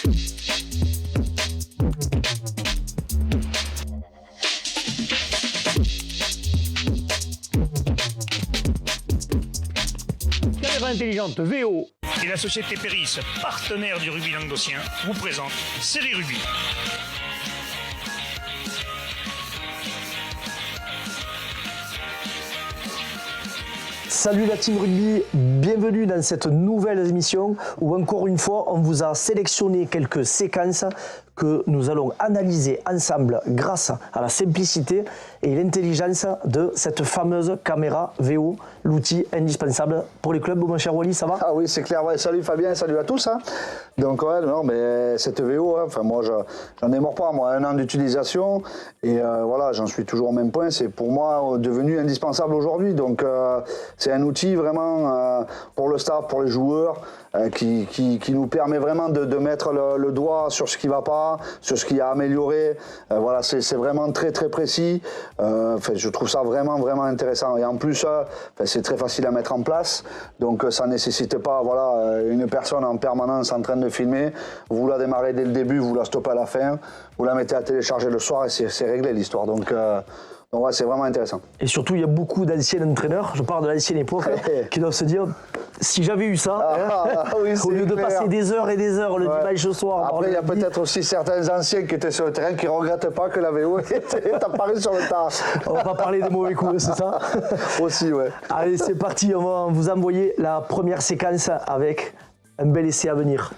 Caméra intelligente VO. Et la société Péris, partenaire du rugby languedocien, vous présente Série Rugby. Salut la team rugby, bienvenue dans cette nouvelle émission où encore une fois on vous a sélectionné quelques séquences que nous allons analyser ensemble grâce à la simplicité et l'intelligence de cette fameuse caméra VO, l'outil indispensable pour les clubs. Mon cher Wally, ça va? Ah oui, c'est clair. Ouais, salut Fabien, salut à tous. Hein. Donc ouais, non, mais cette VO, hein, enfin moi j'en ai mort pas, moi, 1 an d'utilisation et voilà, j'en suis toujours au même point. C'est pour moi devenu indispensable aujourd'hui. Donc c'est un outil vraiment pour le staff, pour les joueurs, qui nous permet vraiment de mettre le doigt sur ce qui va pas, sur ce qui a amélioré. Voilà, c'est vraiment très très précis. Je trouve ça vraiment intéressant. Et en plus, c'est très facile à mettre en place. Donc ça nécessite pas voilà, une personne en permanence en train de filmer. Vous la démarrez dès le début, vous la stoppez à la fin, vous la mettez à télécharger le soir et c'est réglé l'histoire. Donc ouais, c'est vraiment intéressant. Et surtout, il y a beaucoup d'anciens entraîneurs, je parle de l'ancienne époque, qui doivent se dire, si j'avais eu ça, oui, au lieu de passer des heures et des heures le dimanche au soir. Après, il y a peut-être aussi certains anciens qui étaient sur le terrain qui ne regrettent pas que la VO est apparue sur le tas. On va pas parler des mauvais coups, c'est ça? Aussi, ouais. Allez, c'est parti, on va vous envoyer la première séquence avec un bel essai à venir.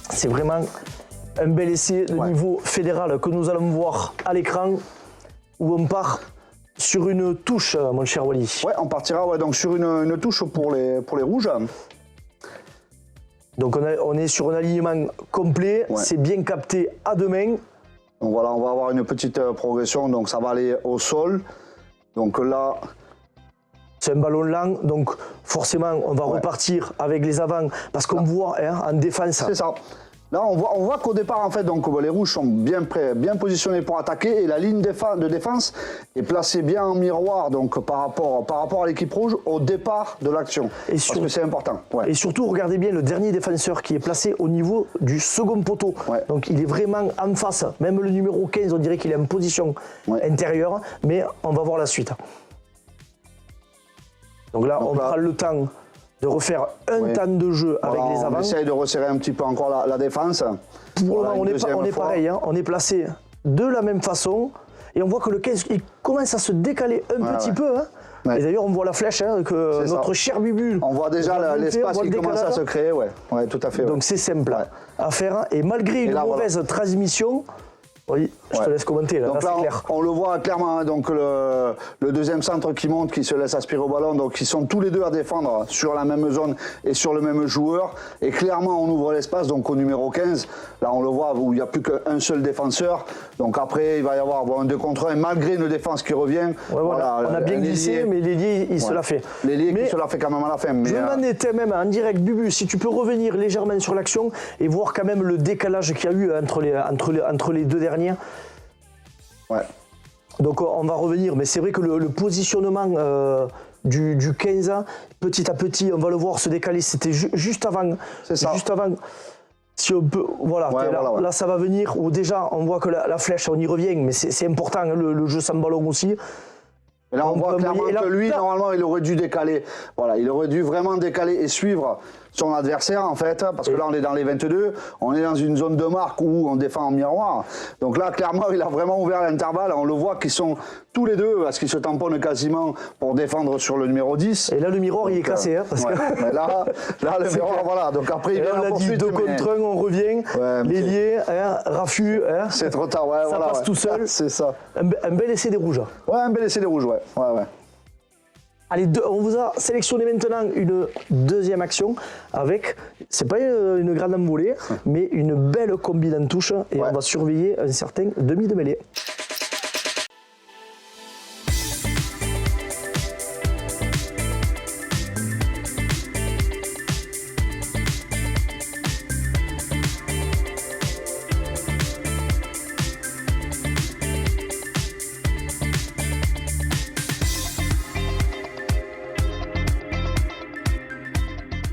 C'est vraiment un bel essai de niveau fédéral que nous allons voir à l'écran où on part sur une touche, mon cher Wally. Ouais, on partira donc sur une touche pour les rouges. Donc on est sur un alignement complet, c'est bien capté à deux mains. Donc voilà, on va avoir une petite progression, donc ça va aller au sol. Donc là... C'est un ballon lent, donc forcément on va repartir avec les avants parce qu'on voit en défense. C'est ça. Là, on voit qu'au départ, en fait, donc, les rouges sont bien prêts, bien positionnés pour attaquer et la ligne de défense est placée bien en miroir donc, par rapport à l'équipe rouge au départ de l'action. Parce que c'est important. Ouais. Et surtout, regardez bien le dernier défenseur qui est placé au niveau du second poteau. Ouais. Donc, il est vraiment en face. Même le numéro 15, on dirait qu'il est en position intérieure, mais on va voir la suite. Donc là, on prend le temps de refaire un temps de jeu avec les avants. On essaye de resserrer un petit peu encore la défense. Pour le moment, on est pareil, hein, on est placé de la même façon et on voit que le 15 il commence à se décaler un petit peu. Hein. Et d'ailleurs, on voit la flèche que notre cher Bubu. On voit déjà l'espace qui commence à se créer. Ouais, tout à fait. Donc c'est simple à faire et malgré une mauvaise transmission. Oui, je te laisse commenter. Là, donc là, on le voit clairement, donc le deuxième centre qui monte, qui se laisse aspirer au ballon, donc ils sont tous les deux à défendre sur la même zone et sur le même joueur. Et clairement, on ouvre l'espace donc au numéro 15. Là, on le voit où il n'y a plus qu'un seul défenseur. Donc après, il va y avoir un 2 contre 1, malgré une défense qui revient. Ouais, voilà. On a bien glissé, mais l'ailier, il se l'a fait. L'ailier qui se l'a fait quand même à la fin. Mais je m'en étais même en direct, Bubu, si tu peux revenir légèrement sur l'action et voir quand même le décalage qu'il y a eu entre les deux derniers. Ouais. Donc on va revenir, mais c'est vrai que le positionnement du 15, petit à petit, on va le voir se décaler, c'était juste avant. C'est ça. Juste avant. Si on peut, voilà, là ça va venir, où déjà on voit que la flèche, on y revient, mais c'est important, hein, le jeu sans ballon aussi. Et là, on voit clairement que lui, normalement, il aurait dû décaler. Voilà, il aurait dû vraiment décaler et suivre son adversaire, en fait, parce que là, on est dans les 22, on est dans une zone de marque où on défend en miroir. Donc là, clairement, il a vraiment ouvert l'intervalle. On le voit qu'ils sont tous les deux, parce qu'ils se tamponnent quasiment pour défendre sur le numéro 10. Et là, le miroir, il est cassé. Hein, parce que... Mais là, le miroir, voilà. Donc après, il vient la poursuite. 2 contre 1, on revient. L'ailier, raffut. Hein, c'est trop tard, ça passe tout seul. C'est ça. Un bel essai des rouges. Ouais, un bel essai des rouges, ouais. Allez, on vous a sélectionné maintenant une deuxième action avec, c'est pas une grande envolée, mais une belle combine en touche et on va surveiller un certain demi de mêlée.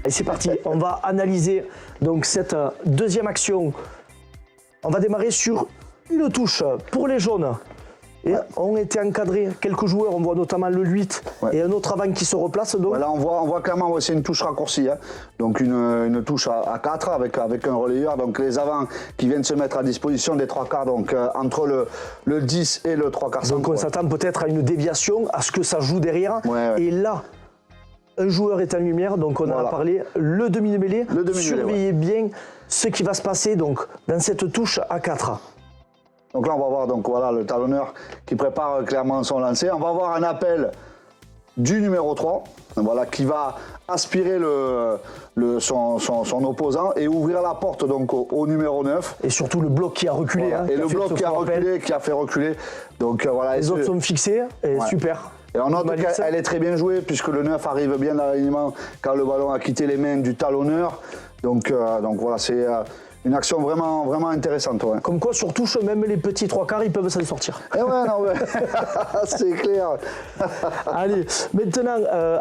Et c'est parti, on va analyser donc cette deuxième action. On va démarrer sur une touche pour les jaunes. Et on était encadré quelques joueurs, on voit notamment le 8 et un autre avant qui se replace. Donc. Voilà, on voit clairement, c'est une touche raccourcie. Hein. Donc une touche à 4 avec un relayeur. Donc les avants qui viennent se mettre à disposition des 3 quarts, donc entre le 10 et le 3 quarts. Donc on s'attend peut-être à une déviation, à ce que ça joue derrière. Et là, un joueur est en lumière, donc on en a parlé, le demi-mêlée. Surveillez bien ce qui va se passer donc, dans cette touche à 4. Donc là, on va voir donc, voilà, le talonneur qui prépare clairement son lancer. On va avoir un appel du numéro 3, voilà, qui va aspirer son opposant et ouvrir la porte donc, au numéro 9. Et surtout le bloc qui a reculé. Voilà. Et le bloc qui a reculé, qui a fait reculer. Donc, voilà, les autres sont fixés, et super. Et on note qu'elle est très bien jouée puisque le 9 arrive bien dans l'alignement quand le ballon a quitté les mains du talonneur. Donc voilà, c'est une action vraiment intéressante. Ouais. Comme quoi, sur touche, même les petits 3 quarts, ils peuvent s'en sortir. Eh ouais, non, ouais. C'est clair. Allez, maintenant,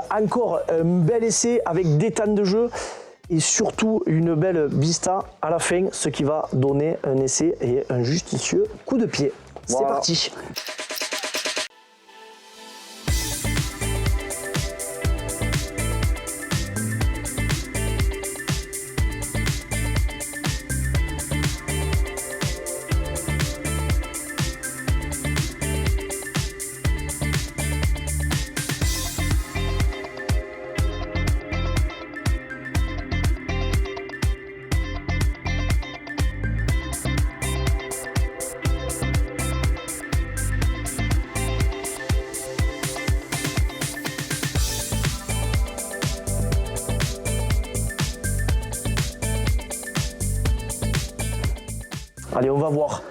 encore un bel essai avec des temps de jeu et surtout une belle vista à la fin, ce qui va donner un essai et un justicieux coup de pied. C'est parti. Allez, on va voir.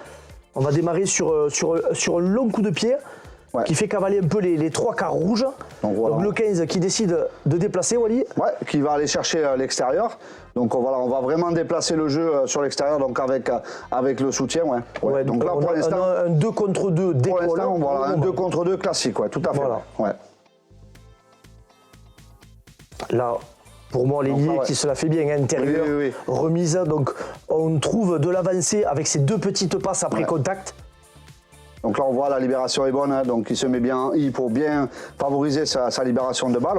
On va démarrer sur un long coup de pied qui fait cavaler un peu les 3 quarts rouges. Donc, voilà. Donc le 15 qui décide de déplacer, Wally. Ouais, qui va aller chercher l'extérieur. Donc voilà, on va vraiment déplacer le jeu sur l'extérieur, donc avec le soutien. Ouais. Donc là, pour l'instant, un 2 contre 2 d'école. Pour l'instant, voilà, un 2 contre 2 classique, tout à fait. Voilà. Ouais. Là, pour moi, l'ailier qui se la fait bien, intérieur, remise. Donc, on trouve de l'avancée avec ces 2 petites passes après contact. Donc là, on voit la libération est bonne, donc il se met bien en I pour bien favoriser sa libération de balle.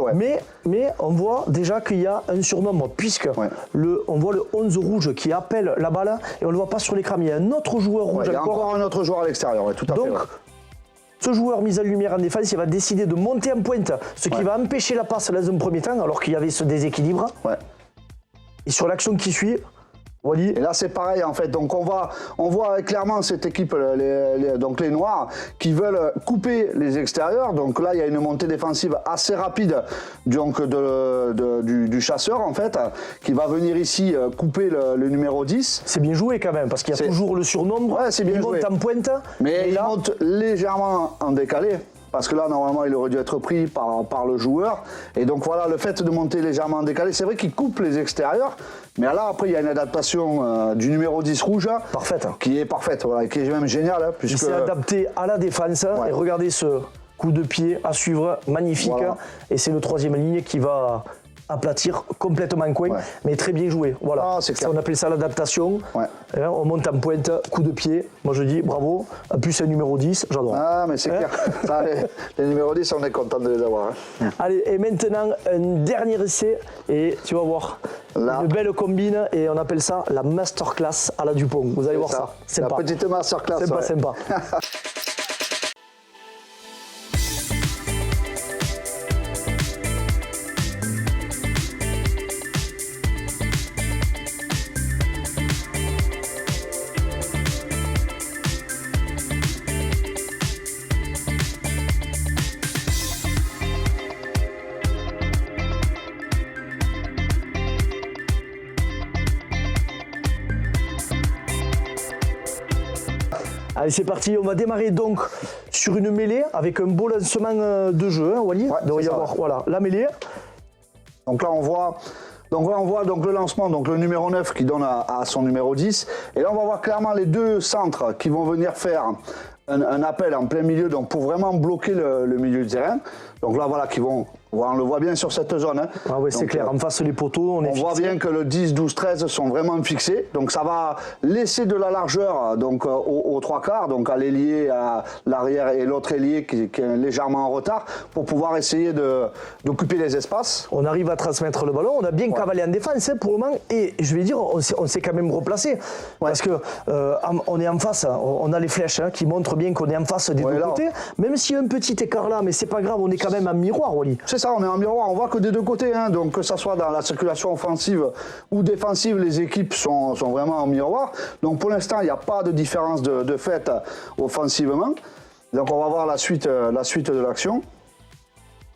Mais on voit déjà qu'il y a un surnombre, puisque on voit le 11 rouge qui appelle la balle, et on ne le voit pas sur l'écran, mais il y a un autre joueur rouge il y a encore un autre joueur à l'extérieur, tout à fait. Donc, ce joueur mis en lumière en défense, il va décider de monter en pointe, ce qui va empêcher la passe dans un premier temps, alors qu'il y avait ce déséquilibre. Et sur l'action qui suit, Wally. Et là c'est pareil en fait, donc on voit clairement cette équipe, donc les Noirs, qui veulent couper les extérieurs. Donc là il y a une montée défensive assez rapide donc du chasseur en fait, qui va venir ici couper le numéro 10. C'est bien joué quand même, parce qu'il y a toujours le surnombre, c'est bien joué. Il monte en pointe. Mais il monte légèrement en décalé. Parce que là, normalement, il aurait dû être pris par le joueur. Et donc voilà, le fait de monter légèrement en décalé, c'est vrai qu'il coupe les extérieurs. Mais là, après, il y a une adaptation du numéro 10 rouge. Parfaite. Qui est parfaite, voilà, et qui est même géniale. Il s'est adapté à la défense. Et regardez ce coup de pied à suivre, magnifique. Voilà. Et c'est le 3e ligne qui va aplatir complètement le coin, mais très bien joué. Voilà. On appelle ça l'adaptation. On monte en pointe, coup de pied. Moi je dis bravo. En plus c'est un numéro 10, j'adore. Ah mais c'est clair. Ça, les numéros 10, on est content de les avoir. Allez, et maintenant un dernier essai et tu vas voir. Une belle combine et on appelle ça la masterclass à la Dupont. Vous allez voir ça. La petite masterclass. Sympa. Allez, c'est parti. On va démarrer donc sur une mêlée avec un beau lancement de jeu, hein, Wally. Ouais, Donc, il c'est va y ça, avoir ouais. voilà, la mêlée. Donc là, on voit donc le lancement, donc le numéro 9 qui donne à son numéro 10. Et là, on va voir clairement les deux centres qui vont venir faire un appel en plein milieu, donc pour vraiment bloquer le milieu du terrain. Donc là, voilà, on le voit bien sur cette zone. Hein. Ah ouais, c'est Donc, clair. En face, les poteaux, on est voit fixé. bien que le 10, 12, 13 sont vraiment fixés. Donc ça va laisser de la largeur donc, aux trois quarts, donc à l'ailier, à l'arrière et l'autre ailier qui est légèrement en retard pour pouvoir essayer d'occuper les espaces. On arrive à transmettre le ballon. On a bien cavalé en défense hein, pour le moment. Et je vais dire, on s'est quand même replacé. Parce que on est en face. On a les flèches hein, qui montrent bien qu'on est en face des deux là, côtés. Même s'il y a un petit écart là, mais c'est pas grave. On est quand même en miroir, Wally. C'est ça, on est en miroir, on voit que des deux côtés, hein, donc que ce soit dans la circulation offensive ou défensive, les équipes sont vraiment en miroir. Donc pour l'instant, il n'y a pas de différence de fait offensivement. Donc on va voir la suite de l'action.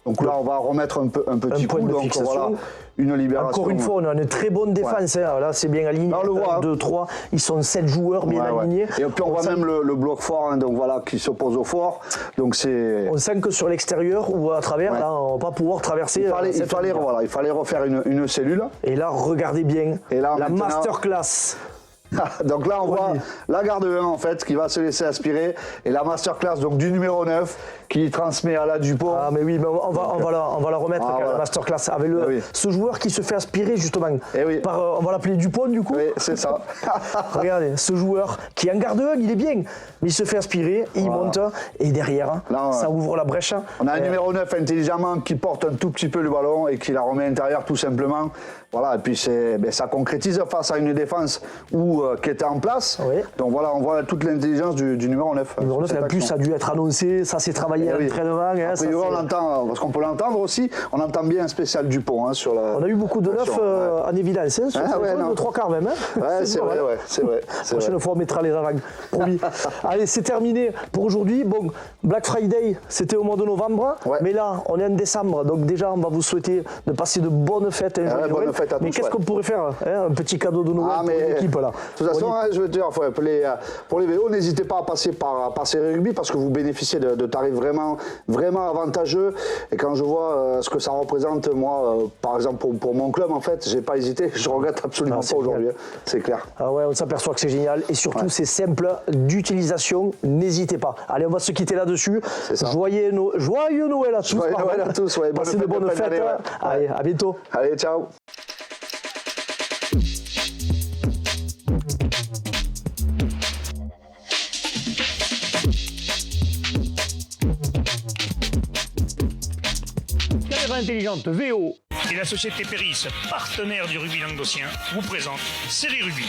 Donc là, on va remettre un petit point coup, de donc fixation. voilà, une libération. Encore une fois, on a une très bonne défense. Hein. Là, c'est bien aligné. Là, on le voit, 1, 2, 3. Ils sont 7 joueurs bien alignés. Et puis on voit même le bloc fort, hein, donc voilà, qui s'oppose au fort. Donc c'est. On sent que sur l'extérieur ou à travers, là, on va pas pouvoir traverser. Il fallait refaire une cellule. Et là, regardez bien Et là, la maintenant- masterclass. Donc là, on voit la garde 1 en fait qui va se laisser aspirer et la masterclass donc du numéro 9 qui transmet à la Dupont. Ah mais oui, mais on va la remettre voilà. la masterclass avec ce joueur qui se fait aspirer justement. On va l'appeler Dupont du coup. Oui, c'est ça. Regardez, ce joueur qui est en garde 1, il est bien, mais il se fait aspirer, il monte et derrière, là, ça ouvre la brèche. On a un numéro 9 intelligemment qui porte un tout petit peu le ballon et qui la remet à l'intérieur tout simplement. Voilà, et puis ça concrétise face à une défense qui était en place. Oui. Donc voilà, on voit toute l'intelligence du numéro 9. Le numéro 9, en plus, ça a dû être annoncé, ça s'est travaillé à l'entraînement. Hein, a priori, on l'entend, parce qu'on peut l'entendre aussi, on entend bien un spécial Dupont. Hein, sur la, on a eu beaucoup de 9 en évidence, hein, sur le 3 quarts même. Hein. Ouais, c'est vrai, c'est vrai. La prochaine fois, on mettra les avant, promis. Allez, c'est terminé pour aujourd'hui. Bon, Black Friday, c'était au mois de novembre, mais là, on est en décembre, donc déjà, on va vous souhaiter de passer de bonnes fêtes. Bonnes fêtes à tous, mais qu'est-ce qu'on pourrait faire hein, un petit cadeau de Noël pour l'équipe là. De toute façon, je veux dire, pour les vélos, n'hésitez pas à passer par ces rugby parce que vous bénéficiez de tarifs vraiment, vraiment avantageux. Et quand je vois ce que ça représente, moi, par exemple, pour mon club, en fait, j'ai pas hésité. Je regrette absolument pas aujourd'hui. C'est clair. Ah ouais, on s'aperçoit que c'est génial. Et surtout, c'est simple d'utilisation. N'hésitez pas. Allez, on va se quitter là-dessus. Joyeux Noël à tous. Joyeux Noël à tous. Passez de bonnes fêtes. Allez, à bientôt. Allez, ciao. Caméra intelligente VO. Et la société Péris, partenaire du rugby languedocien, vous présente Série Rugby.